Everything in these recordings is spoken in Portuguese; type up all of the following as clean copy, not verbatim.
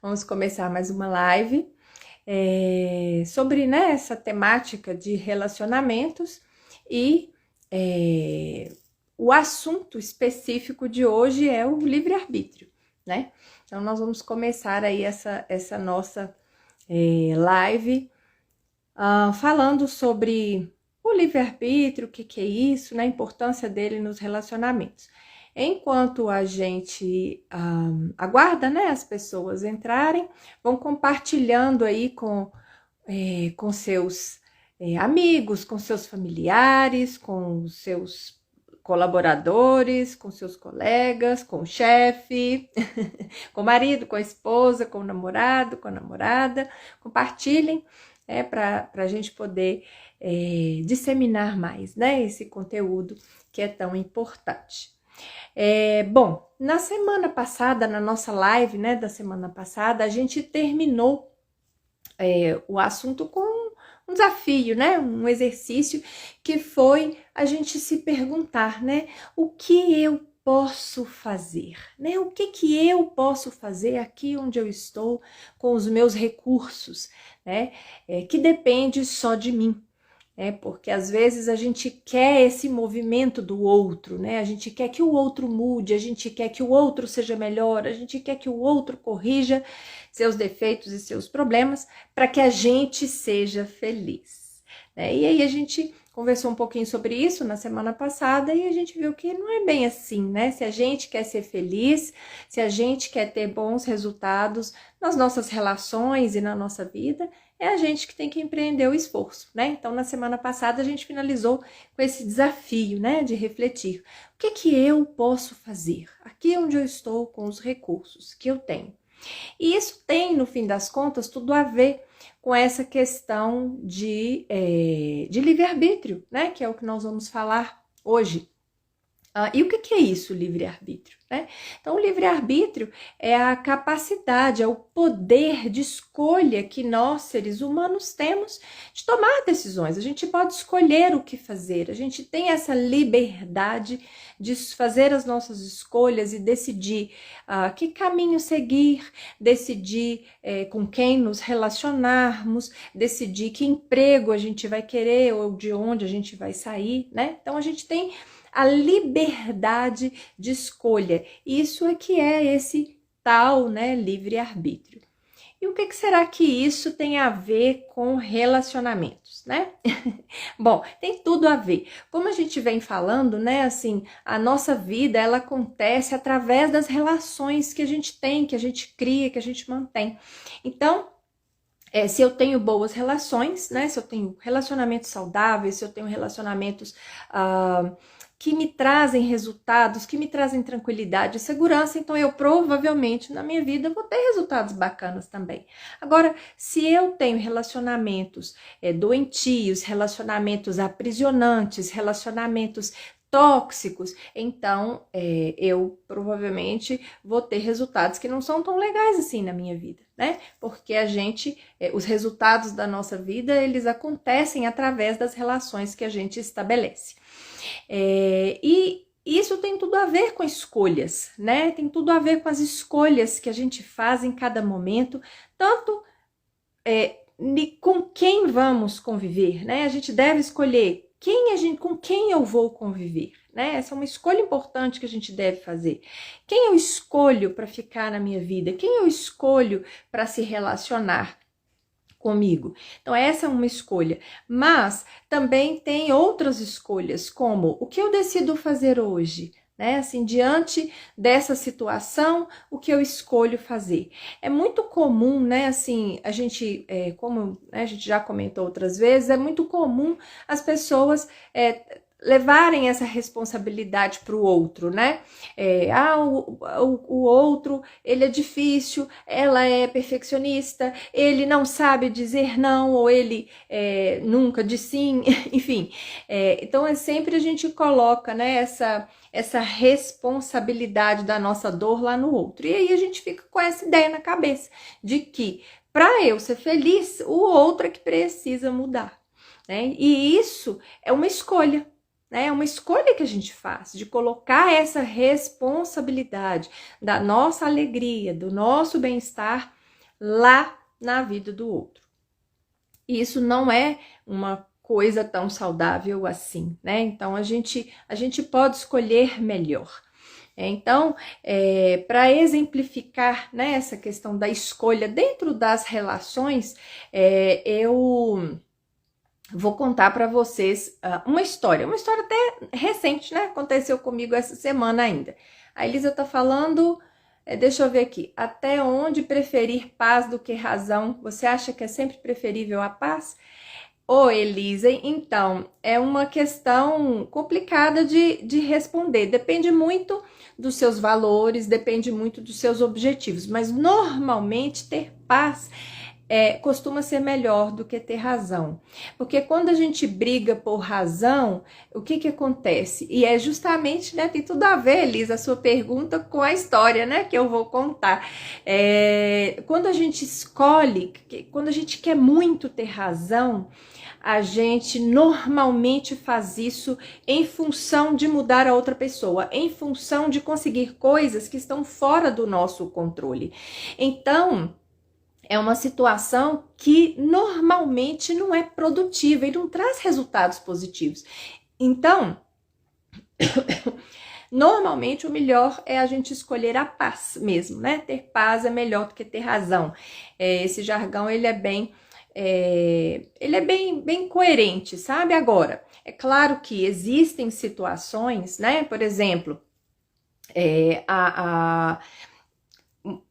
Vamos começar mais uma live sobre, né, essa temática de relacionamentos e o assunto específico de hoje é o livre-arbítrio, né? Então, nós vamos começar aí essa nossa live falando sobre o livre-arbítrio, o que é isso, né, a importância dele nos relacionamentos. Enquanto a gente aguarda, né, as pessoas entrarem, vão compartilhando aí com seus amigos, com seus familiares, com os seus colaboradores, com seus colegas, com o chefe, com o marido, com a esposa, com o namorado, com a namorada. Compartilhem para a gente poder disseminar mais, né, esse conteúdo que é tão importante. Bom, na semana passada, na nossa live, né, da semana passada, a gente terminou o assunto com um desafio, né, um exercício que foi a gente se perguntar, né, o que eu posso fazer, né, o que eu posso fazer aqui onde eu estou com os meus recursos, né, que depende só de mim. Porque às vezes a gente quer esse movimento do outro, né? A gente quer que o outro mude, a gente quer que o outro seja melhor, a gente quer que o outro corrija seus defeitos e seus problemas para que a gente seja feliz, né? E aí a gente conversou um pouquinho sobre isso na semana passada e a gente viu que não é bem assim, né? Se a gente quer ser feliz, se a gente quer ter bons resultados nas nossas relações e na nossa vida, é a gente que tem que empreender o esforço, né? Então, na semana passada, a gente finalizou com esse desafio, né? De refletir. O que eu posso fazer aqui onde eu estou com os recursos que eu tenho? E isso tem, no fim das contas, tudo a ver com essa questão de livre-arbítrio, né? Que é o que nós vamos falar hoje. E o que é isso, livre-arbítrio, né? Então, o livre-arbítrio é a capacidade, é o poder de escolha que nós, seres humanos, temos de tomar decisões. A gente pode escolher o que fazer, a gente tem essa liberdade de fazer as nossas escolhas e decidir que caminho seguir, decidir com quem nos relacionarmos, decidir que emprego a gente vai querer ou de onde a gente vai sair, né? Então, a gente tem a liberdade de escolha. Isso é que é esse tal, né, livre-arbítrio. E o que será que isso tem a ver com relacionamentos, né? Bom, tem tudo a ver. Como a gente vem falando, né, assim, a nossa vida, ela acontece através das relações que a gente tem, que a gente cria, que a gente mantém. Então, se eu tenho boas relações, né, se eu tenho relacionamentos saudáveis, se eu tenho relacionamentos que me trazem resultados, que me trazem tranquilidade e segurança, então eu provavelmente na minha vida vou ter resultados bacanas também. Agora, se eu tenho relacionamentos doentios, relacionamentos aprisionantes, relacionamentos tóxicos, então eu provavelmente vou ter resultados que não são tão legais assim na minha vida, né? Porque os resultados da nossa vida, eles acontecem através das relações que a gente estabelece. E isso tem tudo a ver com escolhas, né? Tem tudo a ver com as escolhas que a gente faz em cada momento, tanto com quem vamos conviver, né? A gente deve escolher com quem eu vou conviver, né? Essa é uma escolha importante que a gente deve fazer. Quem eu escolho para ficar na minha vida? Quem eu escolho para se relacionar comigo? Então, essa é uma escolha. Mas também tem outras escolhas, como o que eu decido fazer hoje, né? Assim, diante dessa situação, o que eu escolho fazer? É muito comum, né? Assim, a gente, como a gente já comentou outras vezes, é muito comum as pessoas levarem essa responsabilidade para o outro, né? O outro, ele é difícil, ela é perfeccionista, ele não sabe dizer não, ou ele nunca diz sim, enfim. Então, sempre a gente coloca, né, essa responsabilidade da nossa dor lá no outro. E aí a gente fica com essa ideia na cabeça de que para eu ser feliz, o outro é que precisa mudar, né? E isso é uma escolha. É uma escolha que a gente faz de colocar essa responsabilidade da nossa alegria, do nosso bem-estar lá na vida do outro. E isso não é uma coisa tão saudável assim, né? Então a gente pode escolher melhor. Então, para exemplificar, né, essa questão da escolha dentro das relações, eu vou contar para vocês uma história até recente, né? Aconteceu comigo essa semana ainda. A Elisa tá falando, deixa eu ver aqui, até onde preferir paz do que razão? Você acha que é sempre preferível a paz? Ô, Elisa, então, é uma questão complicada de responder. Depende muito dos seus valores, depende muito dos seus objetivos, mas normalmente ter paz costuma ser melhor do que ter razão. Porque quando a gente briga por razão, o que acontece? E é justamente, né, tem tudo a ver, Elisa, a sua pergunta com a história, né, que eu vou contar. Quando a gente escolhe, quando a gente quer muito ter razão, a gente normalmente faz isso em função de mudar a outra pessoa, em função de conseguir coisas que estão fora do nosso controle. Então, é uma situação que normalmente não é produtiva e não traz resultados positivos. Então, normalmente o melhor é a gente escolher a paz mesmo, né? Ter paz é melhor do que ter razão. Esse jargão, ele é bem coerente, sabe? Agora, é claro que existem situações, né? Por exemplo,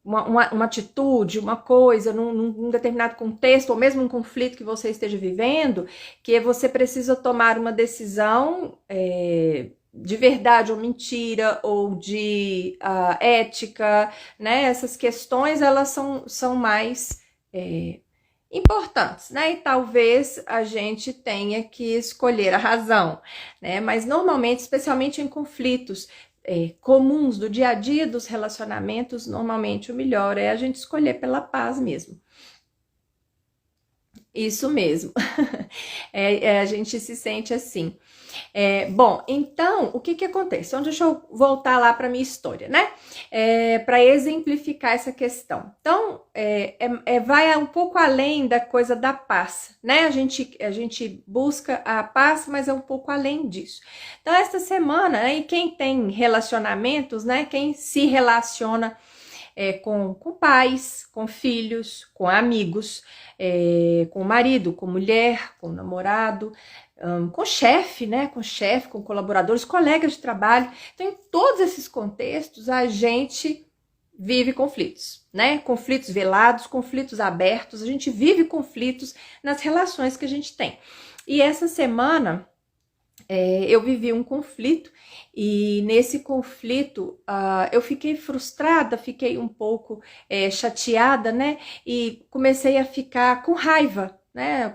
uma atitude, uma coisa, num determinado contexto, ou mesmo um conflito que você esteja vivendo, que você precisa tomar uma decisão de verdade ou mentira, ou de ética, né? Essas questões, elas são mais importantes, né? E talvez a gente tenha que escolher a razão, né? Mas normalmente, especialmente em conflitos comuns do dia a dia dos relacionamentos, normalmente o melhor é a gente escolher pela paz mesmo. Isso mesmo. A gente se sente assim. Bom, então, o que acontece? Então, deixa eu voltar lá para minha história, né? Para exemplificar essa questão. Então, vai um pouco além da coisa da paz, né? A gente busca a paz, mas é um pouco além disso. Então, esta semana, e quem tem relacionamentos, né? Quem se relaciona com pais, com filhos, com amigos, com marido, com mulher, com namorado, com chefe, né? Com colaboradores, colegas de trabalho. Então, em todos esses contextos, a gente vive conflitos, né? Conflitos velados, conflitos abertos. A gente vive conflitos nas relações que a gente tem. E essa semana eu vivi um conflito, e nesse conflito eu fiquei frustrada, fiquei um pouco chateada, né? E comecei a ficar com raiva, né?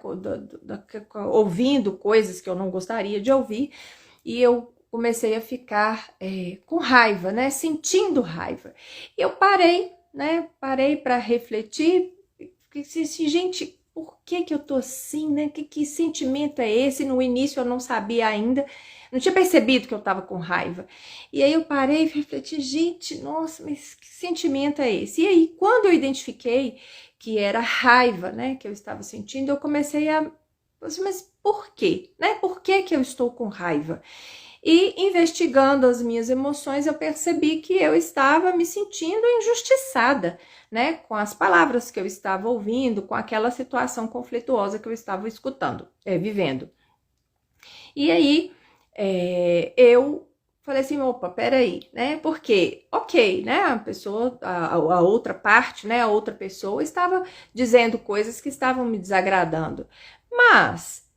Ouvindo coisas que eu não gostaria de ouvir, e eu comecei a ficar com raiva, né? Sentindo raiva. Eu parei, né? Parei para refletir, porque gente, por que eu tô assim, né? Que sentimento é esse? No início eu não sabia ainda, não tinha percebido que eu tava com raiva. E aí eu parei e refleti, gente, nossa, mas que sentimento é esse? E aí, quando eu identifiquei que era raiva, né, que eu estava sentindo, eu comecei a... Mas por quê? Né? Por que eu estou com raiva? E investigando as minhas emoções, eu percebi que eu estava me sentindo injustiçada, né? Com as palavras que eu estava ouvindo, com aquela situação conflituosa que eu estava escutando, vivendo. E aí, eu falei assim, opa, peraí, né? Porque, ok, né? A pessoa, a outra parte, né? A outra pessoa estava dizendo coisas que estavam me desagradando. Mas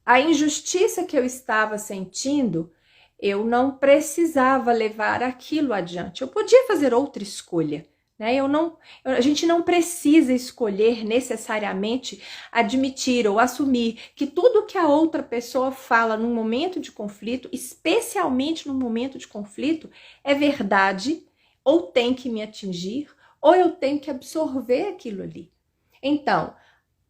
a injustiça que eu estava sentindo, eu não precisava levar aquilo adiante. Eu podia fazer outra escolha, né? A gente não precisa escolher necessariamente admitir ou assumir que tudo que a outra pessoa fala num momento de conflito, especialmente num momento de conflito, é verdade, ou tem que me atingir, ou eu tenho que absorver aquilo ali. Então,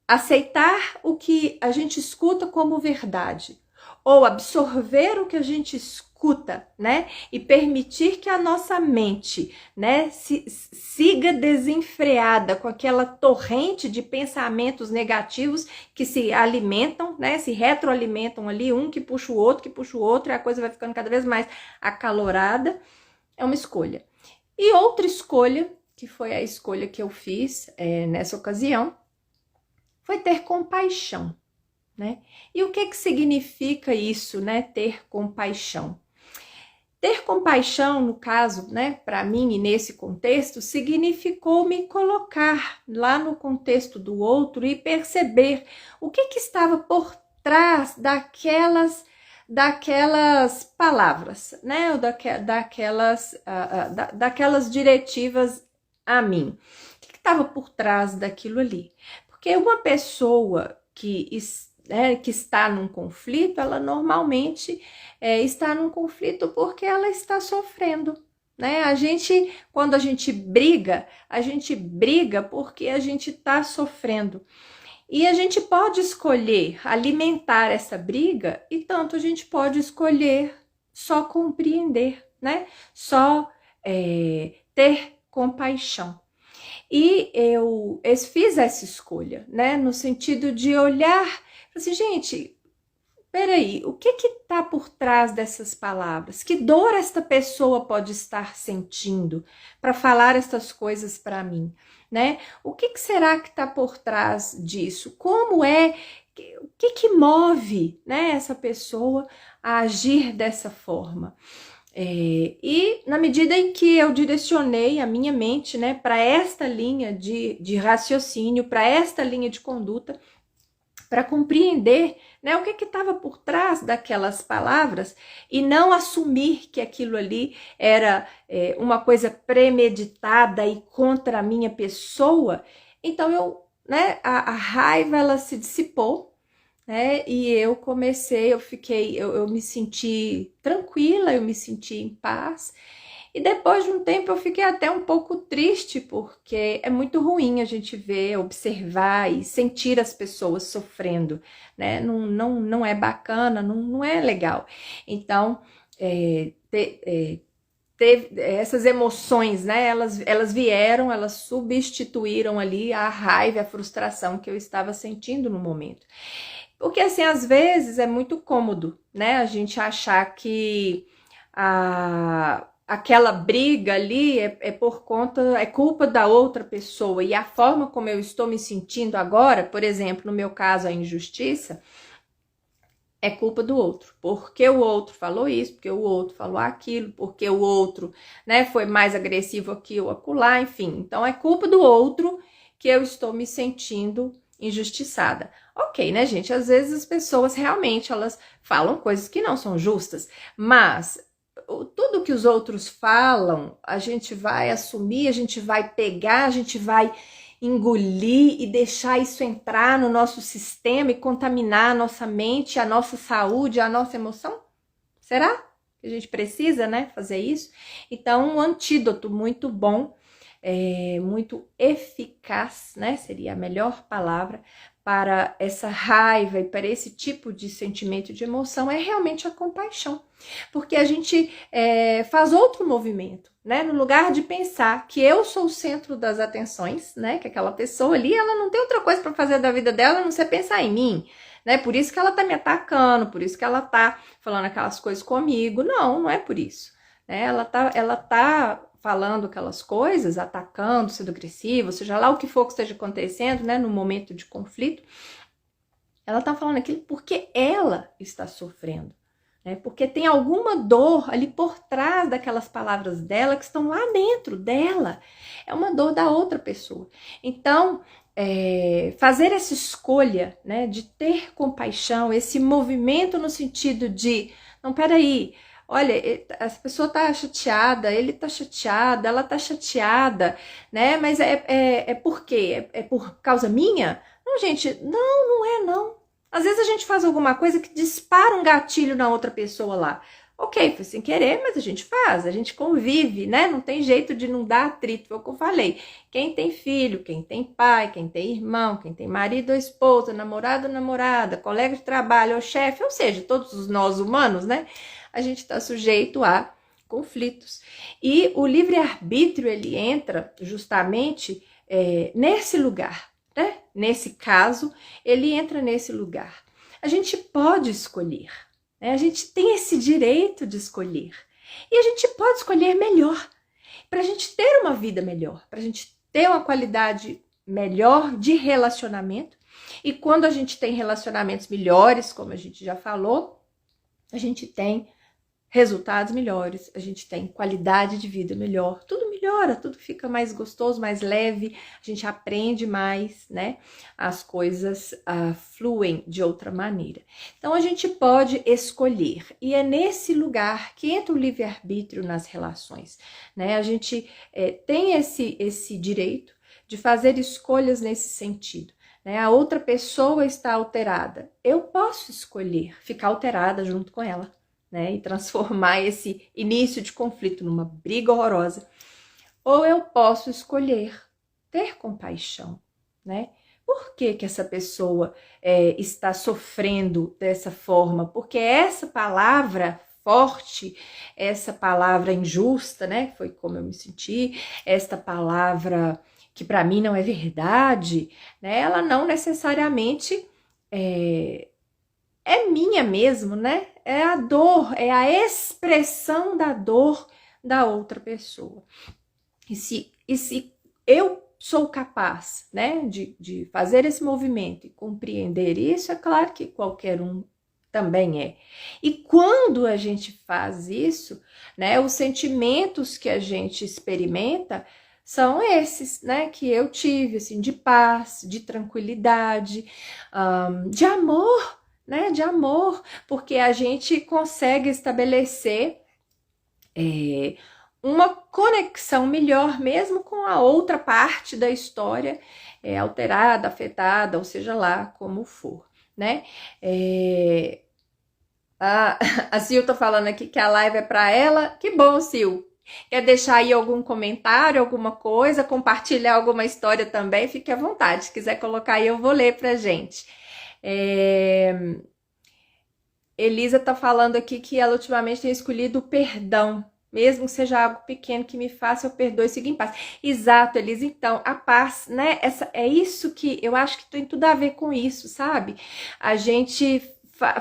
aceitar o que a gente escuta como verdade, ou absorver o que a gente escuta escuta, né? E permitir que a nossa mente, né, siga desenfreada com aquela torrente de pensamentos negativos que se alimentam, né? Se retroalimentam ali, um que puxa o outro, e a coisa vai ficando cada vez mais acalorada. É uma escolha. E outra escolha, que foi a escolha que eu fiz nessa ocasião, foi ter compaixão, né? E o que significa isso, né? Ter compaixão. Ter compaixão, no caso, né, para mim e nesse contexto, significou me colocar lá no contexto do outro e perceber o que estava por trás daquelas palavras, né, ou daquelas diretivas a mim. O que estava por trás daquilo ali? Porque uma pessoa que está num conflito, ela normalmente está num conflito porque ela está sofrendo, né? Quando a gente briga porque a gente está sofrendo. E a gente pode escolher alimentar essa briga e tanto a gente pode escolher só compreender, né? Só ter compaixão. E eu fiz essa escolha, né? No sentido de olhar, assim, gente, peraí, o que está por trás dessas palavras? Que dor esta pessoa pode estar sentindo para falar essas coisas para mim, né? O que será que está por trás disso? Como é, o que move, né, essa pessoa a agir dessa forma? E na medida em que eu direcionei a minha mente, né, para esta linha de raciocínio, para esta linha de conduta, para compreender, né, o que estava por trás daquelas palavras e não assumir que aquilo ali era uma coisa premeditada e contra a minha pessoa, então a raiva ela se dissipou, né? E eu me senti tranquila, eu me senti em paz. E depois de um tempo eu fiquei até um pouco triste, porque é muito ruim a gente ver, observar e sentir as pessoas sofrendo, né? Não é bacana, não é legal. Então, essas emoções, né? Elas vieram, elas substituíram ali a raiva, a frustração que eu estava sentindo no momento. Porque, assim, às vezes é muito cômodo, né? A gente achar que aquela briga ali é culpa da outra pessoa. E a forma como eu estou me sentindo agora, por exemplo, no meu caso, a injustiça, é culpa do outro. Porque o outro falou isso, porque o outro falou aquilo, porque o outro, né, foi mais agressivo aqui ou acolá, enfim. Então, é culpa do outro que eu estou me sentindo injustiçada. Ok, né, gente? Às vezes as pessoas realmente elas falam coisas que não são justas, mas tudo que os outros falam, a gente vai assumir, a gente vai pegar, a gente vai engolir e deixar isso entrar no nosso sistema e contaminar a nossa mente, a nossa saúde, a nossa emoção? Será que a gente precisa, né, fazer isso? Então, um antídoto muito bom, muito eficaz, né, seria a melhor palavra para essa raiva e para esse tipo de sentimento de emoção é realmente a compaixão, porque a gente faz outro movimento, né? No lugar de pensar que eu sou o centro das atenções, né? Que aquela pessoa ali, ela não tem outra coisa para fazer da vida dela, a não ser pensar em mim, né? Por isso que ela tá me atacando, por isso que ela tá falando aquelas coisas comigo. Não é por isso, né? Ela tá falando aquelas coisas, atacando, sendo agressiva, seja lá o que for que esteja acontecendo, né, no momento de conflito, ela tá falando aquilo porque ela está sofrendo, né, porque tem alguma dor ali por trás daquelas palavras dela que estão lá dentro dela, é uma dor da outra pessoa. Então, fazer essa escolha, né, de ter compaixão, esse movimento no sentido de, não, peraí, olha, essa pessoa tá chateada, ele tá chateado, ela tá chateada, né? Mas por quê? É por causa minha? Não, gente, não é não. Às vezes a gente faz alguma coisa que dispara um gatilho na outra pessoa lá. Ok, foi sem querer, mas a gente faz, a gente convive, né? Não tem jeito de não dar atrito, foi o que eu falei. Quem tem filho, quem tem pai, quem tem irmão, quem tem marido ou esposa, namorado ou namorada, colega de trabalho ou chefe, ou seja, todos nós humanos, né? a gente está sujeito a conflitos. E o livre-arbítrio, ele entra justamente nesse lugar, né? Nesse caso, ele entra nesse lugar. A gente pode escolher, né? A gente tem esse direito de escolher. E a gente pode escolher melhor, para a gente ter uma vida melhor, para a gente ter uma qualidade melhor de relacionamento. E quando a gente tem relacionamentos melhores, como a gente já falou, a gente tem resultados melhores, a gente tem qualidade de vida melhor, tudo melhora, tudo fica mais gostoso, mais leve, a gente aprende mais, né? As coisas fluem de outra maneira. Então a gente pode escolher, e é nesse lugar que entra o livre-arbítrio nas relações, né? A gente tem esse direito de fazer escolhas nesse sentido. Né? A outra pessoa está alterada, eu posso escolher ficar alterada junto com ela. Né, e transformar esse início de conflito numa briga horrorosa. Ou eu posso escolher ter compaixão, né? Por que essa pessoa está sofrendo dessa forma? Porque essa palavra forte, essa palavra injusta, né? Foi como eu me senti, esta palavra que para mim não é verdade, né? Ela não necessariamente é minha mesmo, né? É a dor, é a expressão da dor da outra pessoa. E se eu sou capaz, né, de fazer esse movimento e compreender isso, é claro que qualquer um também é. E quando a gente faz isso, né, os sentimentos que a gente experimenta são esses, né, que eu tive, assim, de paz, de tranquilidade, de amor, né, de amor, porque a gente consegue estabelecer uma conexão melhor mesmo com a outra parte da história alterada, afetada, ou seja lá como for, né? A Sil tá falando aqui que a live é para ela. Que bom, Sil. Quer deixar aí algum comentário, alguma coisa, compartilhar alguma história também? Fique à vontade. Se quiser colocar aí, eu vou ler pra gente. Elisa tá falando aqui que ela ultimamente tem escolhido o perdão, mesmo que seja algo pequeno que me faça, eu perdoo e sigo em paz. Exato, Elisa. Então, a paz, né? É isso que eu acho que tem tudo a ver com isso, sabe? A gente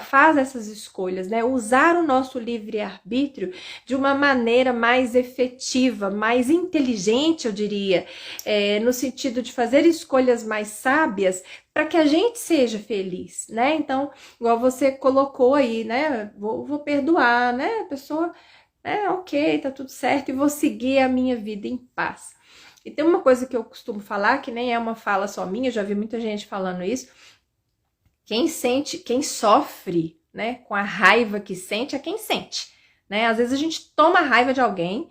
faz essas escolhas, né? Usar o nosso livre-arbítrio de uma maneira mais efetiva, mais inteligente, eu diria, no sentido de fazer escolhas mais sábias para que a gente seja feliz, né? Então, igual você colocou aí, né? Vou perdoar, né? A pessoa, ok, tá tudo certo, e vou seguir a minha vida em paz. E tem uma coisa que eu costumo falar, que nem é uma fala só minha, já vi muita gente falando isso. Quem sofre, né, com a raiva que sente, é quem sente, né? Às vezes a gente toma raiva de alguém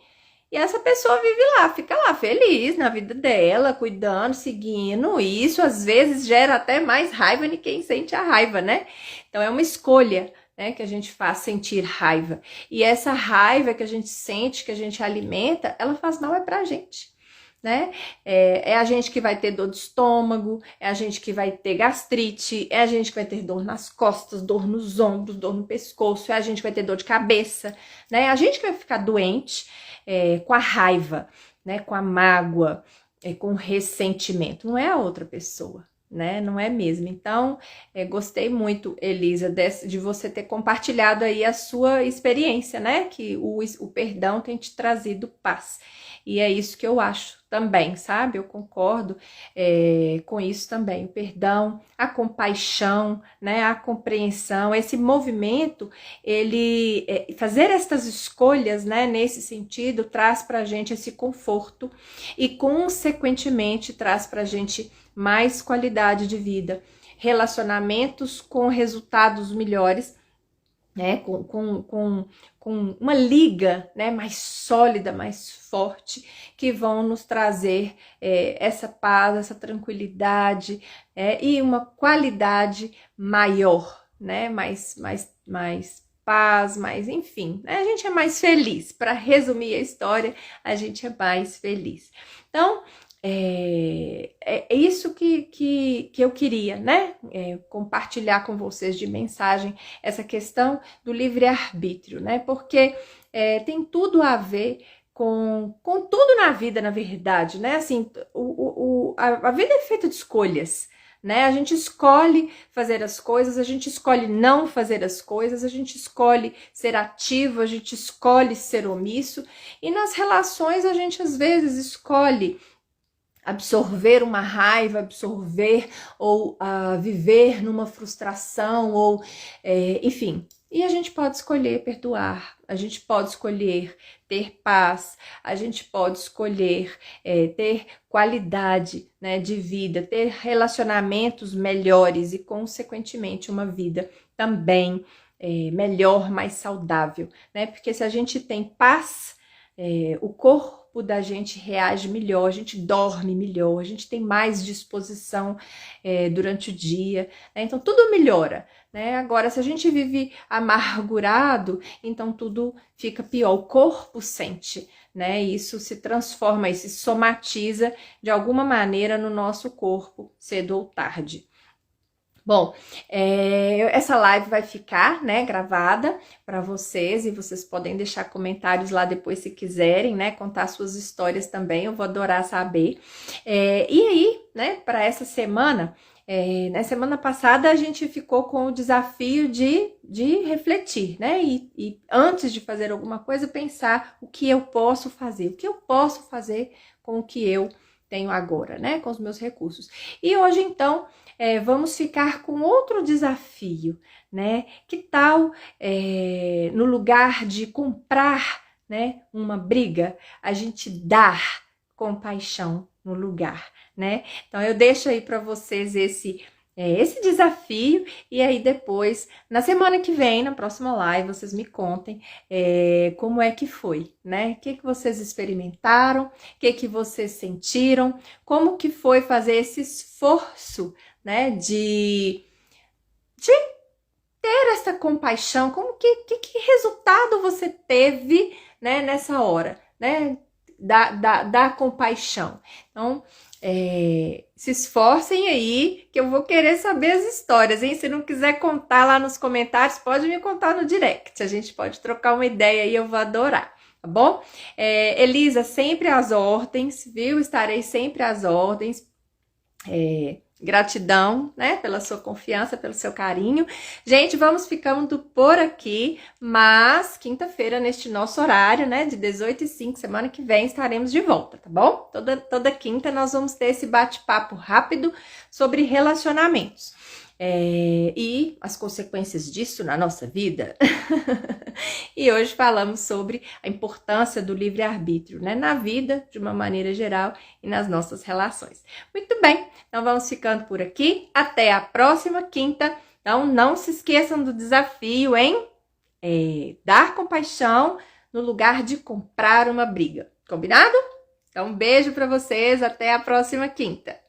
e essa pessoa vive lá, fica lá feliz na vida dela, cuidando, seguindo. E isso às vezes gera até mais raiva de quem sente a raiva, né? Então é uma escolha, né, que a gente faz sentir raiva. E essa raiva que a gente sente, que a gente alimenta, ela faz mal pra gente. Né? É a gente que vai ter dor de estômago, é a gente que vai ter gastrite, é a gente que vai ter dor nas costas, dor nos ombros, dor no pescoço, é a gente que vai ter dor de cabeça, né? A gente que vai ficar doente com a raiva, né? Com a mágoa, com o ressentimento, não é a outra pessoa. Né? Não é mesmo? Então, gostei muito, Elisa, de você ter compartilhado aí a sua experiência, né? Que o perdão tem te trazido paz. E é isso que eu acho também, sabe? Eu concordo com isso também. O perdão, a compaixão, né? A compreensão, esse movimento, ele fazer estas escolhas, né? Nesse sentido, traz pra gente esse conforto e, consequentemente, traz pra gente mais qualidade de vida, relacionamentos com resultados melhores, né, com uma liga, né, mais sólida, mais forte, que vão nos trazer essa paz, essa tranquilidade e uma qualidade maior, né, mais paz, mais, enfim, né, a gente é mais feliz. Para resumir a história, a gente é mais feliz. Então, é isso que eu queria, né? Compartilhar com vocês de mensagem essa questão do livre-arbítrio, né? Porque tem tudo a ver com tudo na vida, na verdade, né? Assim, a vida é feita de escolhas, né? A gente escolhe fazer as coisas, a gente escolhe não fazer as coisas, a gente escolhe ser ativo, a gente escolhe ser omisso, e nas relações a gente às vezes escolhe absorver uma raiva, absorver ou viver numa frustração, ou enfim. E a gente pode escolher perdoar, a gente pode escolher ter paz, a gente pode escolher ter qualidade, né, de vida, ter relacionamentos melhores e, consequentemente, uma vida também melhor, mais saudável, né? Porque se a gente tem paz, o corpo da gente reage melhor, a gente dorme melhor, a gente tem mais disposição durante o dia, né? Então tudo melhora, né? Agora, se a gente vive amargurado, então tudo fica pior, o corpo sente, né? Isso se transforma e se somatiza de alguma maneira no nosso corpo, cedo ou tarde. Bom, essa live vai ficar, né, gravada para vocês, e vocês podem deixar comentários lá depois se quiserem, né, contar suas histórias também, eu vou adorar saber. E aí, né, para essa semana, na semana passada a gente ficou com o desafio de refletir, né, e antes de fazer alguma coisa, pensar o que eu posso fazer com o que eu tenho agora, né, com os meus recursos. E hoje, então, vamos ficar com outro desafio, né? Que tal, no lugar de comprar, né, uma briga, a gente dar compaixão no lugar, né? Então, eu deixo aí para vocês esse desafio, e aí depois, na semana que vem, na próxima live, vocês me contem como é que foi, né? O que vocês experimentaram, o que vocês sentiram, como que foi fazer esse esforço, né, de ter essa compaixão, como que resultado você teve, né, nessa hora, né, da compaixão. Então, se esforcem aí, que eu vou querer saber as histórias, hein? Se não quiser contar lá nos comentários, pode me contar no direct, a gente pode trocar uma ideia aí, eu vou adorar, tá bom? Elisa, sempre às ordens, viu? Estarei sempre às ordens. Gratidão, né, pela sua confiança, pelo seu carinho. Gente, vamos ficando por aqui, mas quinta-feira, neste nosso horário, né, de 18h05, semana que vem, estaremos de volta, tá bom? Toda quinta nós vamos ter esse bate-papo rápido sobre relacionamentos. E as consequências disso na nossa vida. E hoje falamos sobre a importância do livre-arbítrio, né, na vida, de uma maneira geral, e nas nossas relações. Muito bem, então vamos ficando por aqui. Até a próxima quinta. Então não se esqueçam do desafio, hein? Dar compaixão no lugar de comprar uma briga. Combinado? Então um beijo para vocês. Até a próxima quinta.